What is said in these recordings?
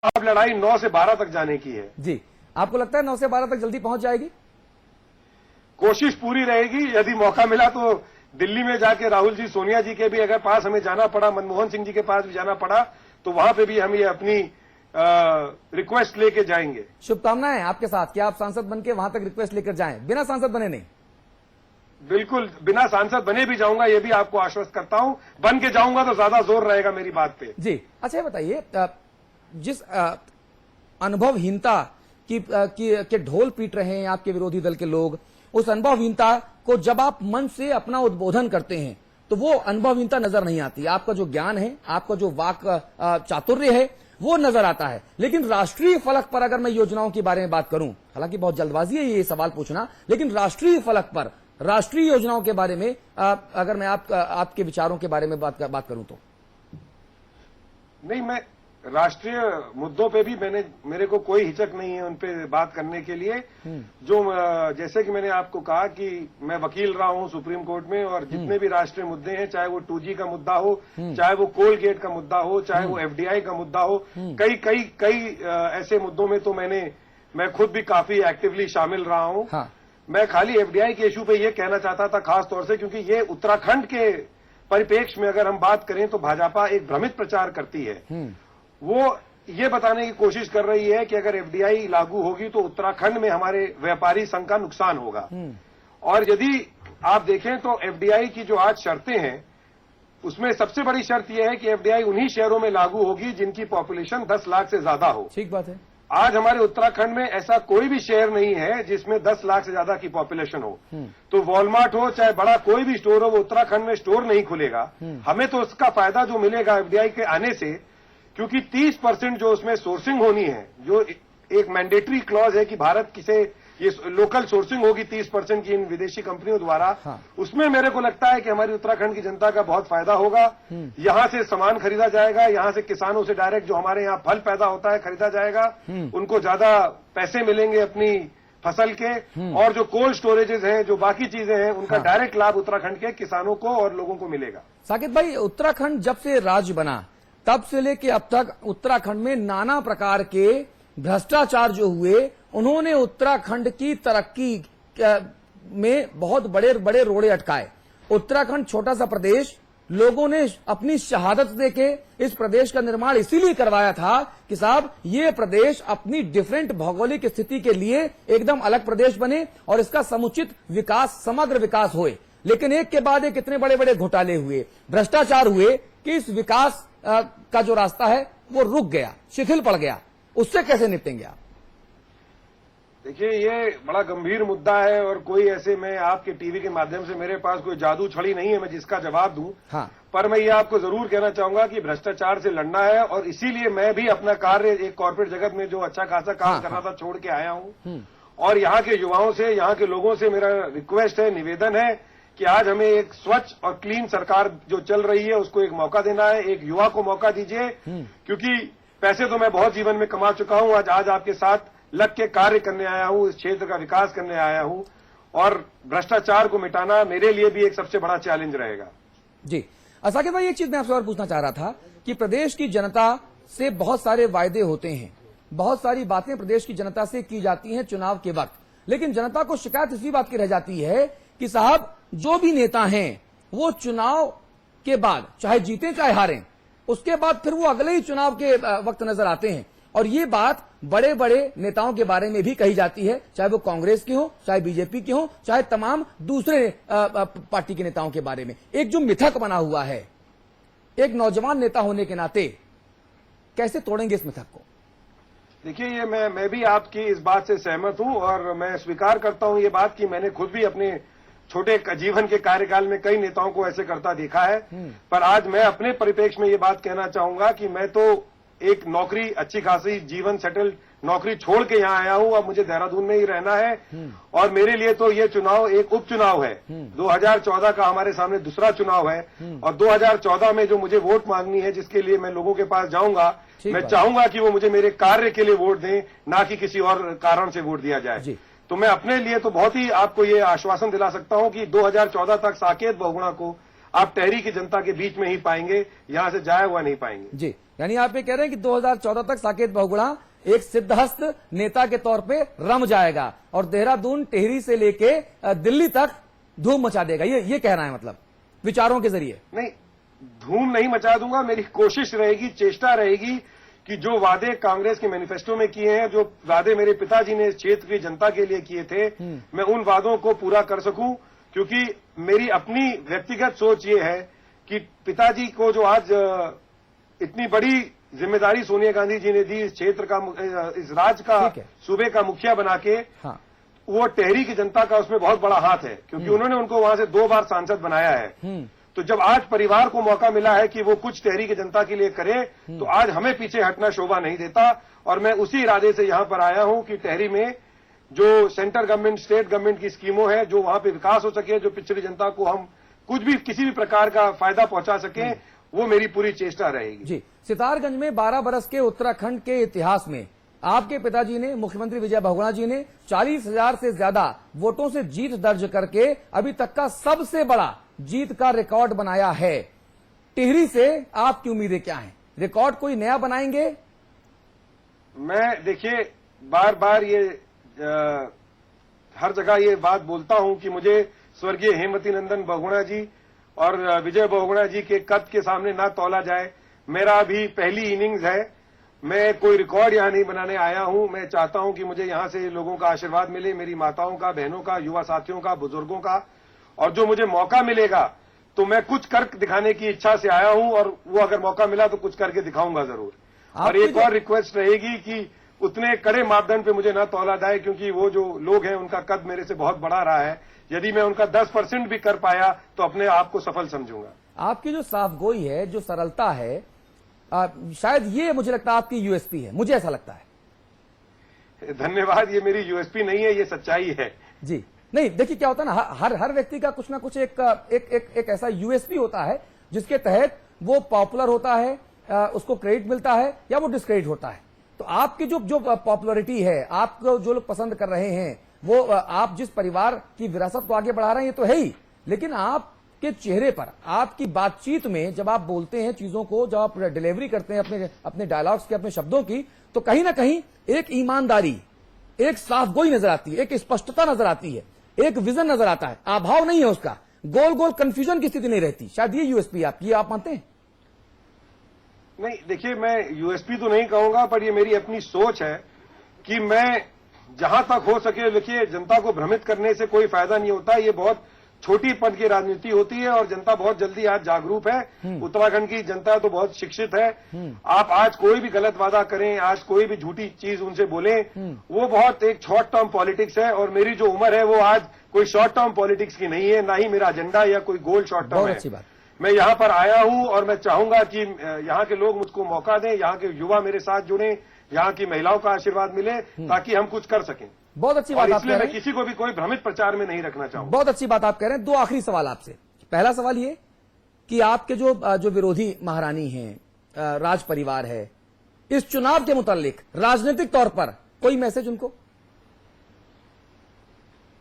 अब लड़ाई 9 से 12 तक जाने की है। जी, आपको लगता है 9 से 12 तक जल्दी पहुंच जाएगी? कोशिश पूरी रहेगी। यदि मौका मिला तो दिल्ली में जाके राहुल जी, सोनिया जी के भी अगर पास हमें जाना पड़ा, मनमोहन सिंह जी के पास भी जाना पड़ा, तो वहां पे भी हम ये अपनी रिक्वेस्ट लेके जाएंगे। शुभकामनाएं आपके साथ कि आप सांसद बन के वहां तक रिक्वेस्ट लेकर जाएं, बिना सांसद बने नहीं। बिल्कुल, बिना सांसद बने भी जाऊंगा, ये भी आपको आश्वस्त करता हूं। बन के जाऊंगा तो ज्यादा जोर रहेगा मेरी बात पे। जी, अच्छा ये बताइए, जिस अनुभवहीनता के ढोल पीट रहे हैं आपके विरोधी दल के लोग, उस अनुभवहीनता को जब आप मन से अपना उद्बोधन करते हैं तो वो अनुभवहीनता नजर नहीं आती। आपका जो ज्ञान है, आपका जो वाक चातुर्य है, वो नजर आता है। लेकिन राष्ट्रीय फलक पर अगर मैं योजनाओं के बारे में बात करूं, हालांकि बहुत जल्दबाजी है ये सवाल पूछना, लेकिन राष्ट्रीय फलक पर राष्ट्रीय योजनाओं के बारे में अगर मैं आपके विचारों के बारे में बात करूं तो नहीं, मैं राष्ट्रीय मुद्दों पे भी मेरे को कोई हिचक नहीं है उन पे बात करने के लिए। जो जैसे कि मैंने आपको कहा कि मैं वकील रहा हूं सुप्रीम कोर्ट में, और जितने भी राष्ट्रीय मुद्दे हैं, चाहे वो 2G का मुद्दा हो, चाहे वो कोल गेट का मुद्दा हो, चाहे वो FDI का मुद्दा हो, कई ऐसे मुद्दों में तो मैं खुद भी काफी एक्टिवली शामिल रहा हूं। हाँ। मैं खाली FDI के इशू पे ये कहना चाहता था खास तौर से, क्योंकि ये उत्तराखंड के परिप्रेक्ष्य में अगर हम बात करें तो भाजपा एक भ्रमित प्रचार करती है। वो ये बताने की कोशिश कर रही है कि अगर FDI लागू होगी तो उत्तराखंड में हमारे व्यापारी संघ का नुकसान होगा। और यदि आप देखें तो FDI की जो आज शर्तें हैं, उसमें सबसे बड़ी शर्त यह है कि FDI उन्हीं शहरों में लागू होगी जिनकी पॉपुलेशन 10 लाख से ज्यादा हो। ठीक बात है। आज हमारे उत्तराखंड में ऐसा कोई भी शहर नहीं है जिसमें 10 लाख से ज्यादा की पॉपुलेशन हो। तो वॉलमार्ट हो, चाहे बड़ा कोई भी स्टोर हो, वो उत्तराखंड में स्टोर नहीं खुलेगा। हमें तो उसका फायदा जो मिलेगा FDI के आने से, क्योंकि 30% जो उसमें सोर्सिंग होनी है, जो एक मैंडेटरी क्लॉज है कि भारत किसे ये लोकल सोर्सिंग होगी 30% की इन विदेशी कंपनियों द्वारा। हाँ। उसमें मेरे को लगता है कि हमारी उत्तराखंड की जनता का बहुत फायदा होगा। यहां से सामान खरीदा जाएगा, यहां से किसानों से डायरेक्ट जो हमारे यहाँ फल पैदा होता है खरीदा जाएगा, उनको ज्यादा पैसे मिलेंगे अपनी फसल के, और जो कोल्ड स्टोरेजेस हैं, जो बाकी चीजें हैं, उनका डायरेक्ट लाभ उत्तराखंड के किसानों को और लोगों को मिलेगा। साकिब भाई, उत्तराखंड जब से राज्य बना तब से लेके अब तक उत्तराखंड में नाना प्रकार के भ्रष्टाचार जो हुए, उन्होंने उत्तराखंड की तरक्की में बहुत बड़े बड़े रोड़े अटकाए। उत्तराखंड छोटा सा प्रदेश, लोगों ने अपनी शहादत देके इस प्रदेश का निर्माण इसीलिए करवाया था कि साहब ये प्रदेश अपनी डिफरेंट भौगोलिक स्थिति के लिए एकदम अलग प्रदेश बने और इसका समुचित विकास, समग्र विकास होए। लेकिन एक के बाद एक इतने बड़े बड़े घोटाले हुए, भ्रष्टाचार हुए कि इस विकास का जो रास्ता है वो रुक गया, शिथिल पड़ गया। उससे कैसे निपटेंगे आप? देखिए, ये बड़ा गंभीर मुद्दा है, और कोई ऐसे, मैं आपके टीवी के माध्यम से, मेरे पास कोई जादू छड़ी नहीं है मैं जिसका जवाब दूं। हाँ। पर मैं ये आपको जरूर कहना चाहूंगा कि भ्रष्टाचार से लड़ना है, और इसीलिए मैं भी अपना कार्य एक कॉर्पोरेट जगत में जो अच्छा खासा काम करना था छोड़ के आया हूं। और यहाँ के युवाओं से, यहाँ के लोगों से मेरा रिक्वेस्ट है, निवेदन है कि आज हमें एक स्वच्छ और क्लीन सरकार जो चल रही है उसको एक मौका देना है। एक युवा को मौका दीजिए, क्योंकि पैसे तो मैं बहुत जीवन में कमा चुका हूं। आज आपके साथ लग के कार्य करने आया हूं, इस क्षेत्र का विकास करने आया हूं, और भ्रष्टाचार को मिटाना मेरे लिए भी एक सबसे बड़ा चैलेंज रहेगा। जी, साकिब भाई, एक चीज मैं आपसे और पूछना चाह रहा था कि प्रदेश की जनता से बहुत सारे वायदे होते हैं, बहुत सारी बातें प्रदेश की जनता से की जाती हैं चुनाव के वक्त, लेकिन जनता को शिकायत इसी बात की रह जाती है कि साहब जो भी नेता हैं वो चुनाव के बाद चाहे जीते चाहे हारें, उसके बाद फिर वो अगले ही चुनाव के वक्त नजर आते हैं। और ये बात बड़े बड़े नेताओं के बारे में भी कही जाती है, चाहे वो कांग्रेस के हो, चाहे बीजेपी के हो, चाहे तमाम दूसरे पार्टी के नेताओं के बारे में। एक जो मिथक बना हुआ है, एक नौजवान नेता होने के नाते कैसे तोड़ेंगे इस मिथक को? देखिए, ये मैं भी आपकी इस बात से सहमत हूं, और मैं स्वीकार करता हूं ये बात कि मैंने खुद भी अपने छोटे जीवन के कार्यकाल में कई नेताओं को ऐसे करता देखा है। पर आज मैं अपने परिप्रेक्ष्य में ये बात कहना चाहूंगा कि मैं तो एक नौकरी, अच्छी खासी जीवन सेटल्ड नौकरी छोड़ के यहाँ आया हूँ। अब मुझे देहरादून में ही रहना है, और मेरे लिए तो ये चुनाव एक उपचुनाव है। 2014 का हमारे सामने दूसरा चुनाव है, और 2014 में जो मुझे वोट मांगनी है, जिसके लिए मैं लोगों के पास जाऊंगा, मैं चाहूंगा कि वो मुझे मेरे कार्य के लिए वोट दें, ना कि किसी और कारण से वोट दिया जाए। तो मैं अपने लिए तो बहुत ही आपको ये आश्वासन दिला सकता हूं कि 2014 तक साकेत बहुगुणा को आप टेहरी की जनता के बीच में ही पाएंगे, यहां से जाया हुआ नहीं पाएंगे। जी, यानी आप ये कह रहे हैं कि 2014 तक साकेत बहुगुणा एक सिद्धहस्त नेता के तौर पे रम जाएगा और देहरादून टिहरी से लेके दिल्ली तक धूम मचा देगा, ये कहना है मतलब विचारों के जरिए? नहीं, धूम नहीं मचा दूंगा। मेरी कोशिश रहेगी, चेष्टा रहेगी कि जो वादे कांग्रेस के मैनिफेस्टो में किए हैं, जो वादे मेरे पिताजी ने इस क्षेत्र की जनता के लिए किए थे, मैं उन वादों को पूरा कर सकूं। क्योंकि मेरी अपनी व्यक्तिगत सोच ये है कि पिताजी को जो आज इतनी बड़ी जिम्मेदारी सोनिया गांधी जी ने दी, इस क्षेत्र का, इस राज्य का, सूबे का मुखिया बना के, हाँ। वो टेहरी की जनता का उसमें बहुत बड़ा हाथ है, क्योंकि उन्होंने उनको वहां से 2 बार सांसद बनाया है। तो जब आज परिवार को मौका मिला है कि वो कुछ टेहरी की जनता के लिए करे, तो आज हमें पीछे हटना शोभा नहीं देता। और मैं उसी इरादे से यहां पर आया हूं कि टेहरी में जो सेंट्रल गवर्नमेंट, स्टेट गवर्नमेंट की स्कीमों है, जो वहां पे विकास हो सके, जो पिछड़ी जनता को हम कुछ भी किसी भी प्रकार का फायदा पहुंचा सके, वो मेरी पूरी चेष्टा रहेगी। जी, सितारगंज में 12 बरस के उत्तराखंड के इतिहास में आपके पिताजी ने, मुख्यमंत्री विजय बहुगुणा जी ने 40,000 से ज्यादा वोटों से जीत दर्ज करके अभी तक का सबसे बड़ा जीत का रिकॉर्ड बनाया है। टिहरी से आपकी उम्मीदें क्या हैं? रिकॉर्ड कोई नया बनाएंगे? मैं देखिए बार बार ये हर जगह ये बात बोलता हूं कि मुझे स्वर्गीय हेमवती नंदन बहुगुणा जी और विजय बहुगुणा जी के कद के सामने ना तौला जाए। मेरा अभी पहली इनिंग्स है, मैं कोई रिकॉर्ड यहां नहीं बनाने आया हूं। मैं चाहता हूं कि मुझे यहां से लोगों का आशीर्वाद मिले, मेरी माताओं का, बहनों का, युवा साथियों का, बुजुर्गों का, और जो मुझे मौका मिलेगा तो मैं कुछ कर दिखाने की इच्छा से आया हूं, और वो अगर मौका मिला तो कुछ करके दिखाऊंगा जरूर। और एक और रिक्वेस्ट रहेगी कि उतने कड़े मापदंड पे मुझे ना तौला जाए, क्योंकि वो जो लोग हैं उनका कद मेरे से बहुत बड़ा रहा है। यदि मैं उनका 10% भी कर पाया तो अपने आप को सफल समझूंगा। आपकी जो साफगोई है, जो सरलता है, शायद ये मुझे लगता है आपकी यूएसपी है, मुझे ऐसा लगता है। धन्यवाद। ये मेरी यूएसपी नहीं है, ये सच्चाई है। जी, नहीं देखिए क्या होता है ना, हर व्यक्ति का कुछ ना कुछ एक ऐसा यूएसपी होता है जिसके तहत वो पॉपुलर होता है, उसको क्रेडिट मिलता है या वो डिस्क्रेडिट होता है। तो आपकी जो पॉपुलरिटी है, आपको जो लोग पसंद कर रहे हैं, वो आप जिस परिवार की विरासत को आगे बढ़ा रहे हैं, ये तो है ही, लेकिन आपके चेहरे पर, आपकी बातचीत में जब आप बोलते हैं चीजों को, जब आप डिलीवरी करते हैं अपने डायलॉग्स की, अपने शब्दों की, तो कहीं ना कहीं एक ईमानदारी, एक साफगोई नजर आती है, एक स्पष्टता नजर आती है, एक विजन नजर आता है। अभाव नहीं है उसका, गोल गोल कंफ्यूजन की स्थिति नहीं रहती। शायद ये यूएसपी आपकी, आप मानते हैं? नहीं, देखिए मैं यूएसपी तो नहीं कहूंगा, पर ये मेरी अपनी सोच है कि मैं जहां तक हो सके, देखिए जनता को भ्रमित करने से कोई फायदा नहीं होता। ये बहुत छोटी पद की राजनीति होती है और जनता बहुत जल्दी आज जागरूक है। उत्तराखंड की जनता तो बहुत शिक्षित है। आप आज कोई भी गलत वादा करें, आज कोई भी झूठी चीज उनसे बोलें, वो बहुत एक शॉर्ट टर्म पॉलिटिक्स है। और मेरी जो उम्र है वो आज कोई शॉर्ट टर्म पॉलिटिक्स की नहीं है, ना ही मेरा एजेंडा या कोई गोल शॉर्ट टर्म है। मैं यहाँ पर आया हूँ और मैं चाहूंगा कि यहाँ के लोग मुझको मौका दें, यहाँ के युवा मेरे साथ जुड़े, यहाँ की महिलाओं का आशीर्वाद मिले, ताकि हम कुछ कर सकें। बहुत अच्छी बात आप कह रहे हैं। मैं किसी को भी कोई भ्रमित प्रचार में नहीं रखना चाहूंगा। बहुत अच्छी बात आप कह रहे हैं। 2 आखिरी सवाल आपसे। पहला सवाल ये कि आपके जो विरोधी महारानी हैं, राज परिवार है, इस चुनाव के मुतालिक राजनीतिक तौर पर कोई मैसेज उनको?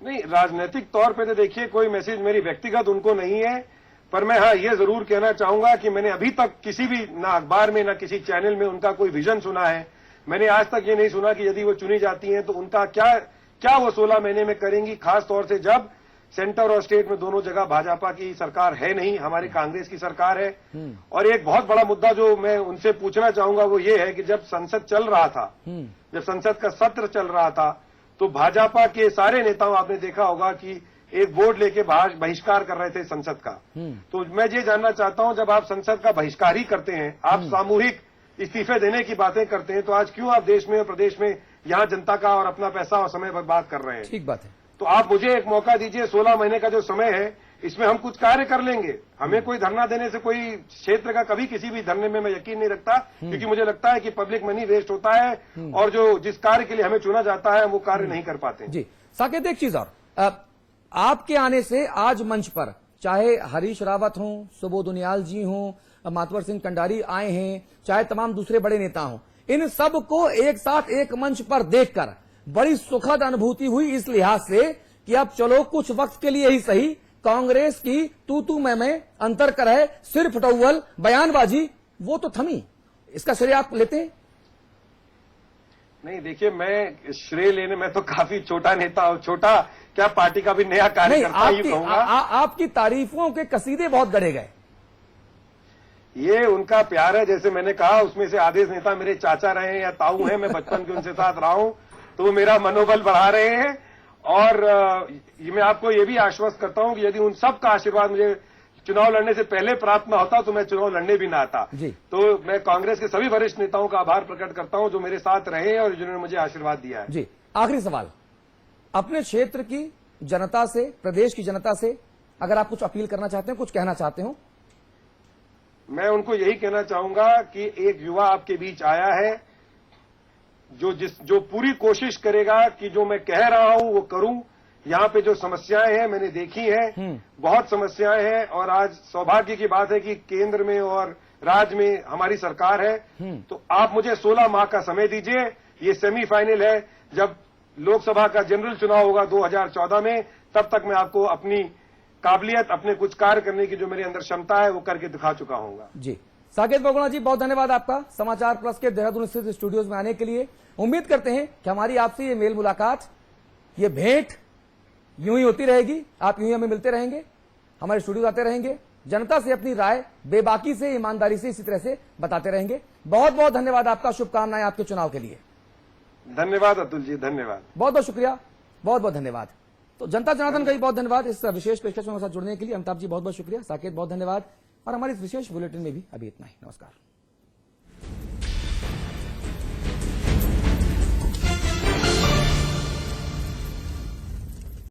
नहीं, राजनीतिक तौर पे तो देखिए कोई मैसेज मेरी व्यक्तिगत उनको नहीं है, पर मैं हाँ ये जरूर कहना चाहूंगा कि मैंने अभी तक किसी भी ना अखबार में ना किसी चैनल में उनका कोई विजन सुना है। मैंने आज तक ये नहीं सुना कि यदि वो चुनी जाती हैं तो उनका क्या वो 16 महीने में करेंगी, खास तौर से जब सेंटर और स्टेट में दोनों जगह भाजपा की सरकार है नहीं, हमारी कांग्रेस की सरकार है। और एक बहुत बड़ा मुद्दा जो मैं उनसे पूछना चाहूंगा वो ये है कि जब संसद चल रहा था, जब संसद का सत्र चल रहा था, तो भाजपा के सारे नेताओं, आपने देखा होगा कि एक बोर्ड लेके बहिष्कार कर रहे थे संसद का। तो मैं ये जानना चाहता हूं, जब आप संसद का बहिष्कार ही करते हैं, आप सामूहिक इस्तीफे देने की बातें करते हैं, तो आज क्यों आप देश में और प्रदेश में यहाँ जनता का और अपना पैसा और समय बर्बाद कर रहे हैं? ठीक बात है। तो आप मुझे एक मौका दीजिए, 16 महीने का जो समय है, इसमें हम कुछ कार्य कर लेंगे। हमें कोई धरना देने से कोई क्षेत्र का कभी किसी भी धरने में मैं यकीन नहीं रखता, क्योंकि मुझे लगता है कि पब्लिक मनी वेस्ट होता है और जो जिस कार्य के लिए हमें चुना जाता है वो कार्य नहीं कर पाते। जी साकेत, एक चीज और, आपके आने से आज मंच पर चाहे हरीश रावत हों, सुबोध उनियाल जी हों, मातवर सिंह कंडारी आए हैं, चाहे तमाम दूसरे बड़े नेता हों, इन सब को एक साथ एक मंच पर देखकर बड़ी सुखद अनुभूति हुई, इस लिहाज से कि अब चलो कुछ वक्त के लिए ही सही कांग्रेस की तू मैं अंतर कर है, सिर फटौवल, बयानबाजी, वो तो थमी। इसका श्रेय आप लेते हैं? नहीं, देखिए, मैं श्रेय लेने में तो काफी छोटा नेता हूं, छोटा क्या, पार्टी का भी नया नहीं, कार्यकर्ता ही कहूंगा। आपकी तारीफों के कसीदे बहुत गढ़े गए। ये उनका प्यार है, जैसे मैंने कहा, उसमें से आधे नेता मेरे चाचा रहे हैं या ताऊ हैं, मैं बचपन के उनसे साथ रहा हूं, तो वो मेरा मनोबल बढ़ा रहे हैं। और मैं आपको ये भी आश्वस्त करता हूं कि यदि उन सब का आशीर्वाद मुझे चुनाव लड़ने से पहले प्राप्त न होता तो मैं चुनाव लड़ने भी ना आता। जी। तो मैं कांग्रेस के सभी वरिष्ठ नेताओं का आभार प्रकट करता हूं जो मेरे साथ रहे और जिन्होंने मुझे आशीर्वाद दिया है। जी, आखिरी सवाल, अपने क्षेत्र की जनता से, प्रदेश की जनता से अगर आप कुछ अपील करना चाहते हैं, कुछ कहना चाहते हो? मैं उनको यही कहना चाहूंगा कि एक युवा आपके बीच आया है जो पूरी कोशिश करेगा कि जो मैं कह रहा हूं वो करूं। यहाँ पे जो समस्याएं हैं मैंने देखी हैं, बहुत समस्याएं हैं, और आज सौभाग्य की बात है कि केंद्र में और राज्य में हमारी सरकार है। तो आप मुझे 16 माह का समय दीजिए, ये सेमीफाइनल है, जब लोकसभा का जनरल चुनाव होगा 2014 में, तब तक मैं आपको अपनी काबिलियत, अपने कुछ कार्य करने की जो मेरे अंदर क्षमता है वो करके दिखा चुका हूंगा। जी, साकेत बहुगुणा जी, बहुत धन्यवाद आपका समाचार प्लस के देहरादून स्थित स्टूडियोज में आने के लिए। उम्मीद करते हैं कि हमारी आपसे ये मेल मुलाकात, ये भेंट यूं ही होती रहेगी, आप यूं ही हमें मिलते रहेंगे, हमारे स्टूडियो आते रहेंगे, जनता से अपनी राय बेबाकी से, ईमानदारी से इसी तरह से बताते रहेंगे। बहुत बहुत धन्यवाद आपका, शुभकामनाएं आपके चुनाव के लिए। धन्यवाद अतुल जी, धन्यवाद, बहुत बहुत शुक्रिया, बहुत बहुत धन्यवाद। तो जनता जनार्दन का भी बहुत धन्यवाद इस विशेष पेशकश में हमारे साथ जुड़ने के लिए। अमिताभ जी बहुत बहुत शुक्रिया, साकेत बहुत धन्यवाद, और हमारी इस विशेष बुलेटिन में भी अभी इतना ही। नमस्कार।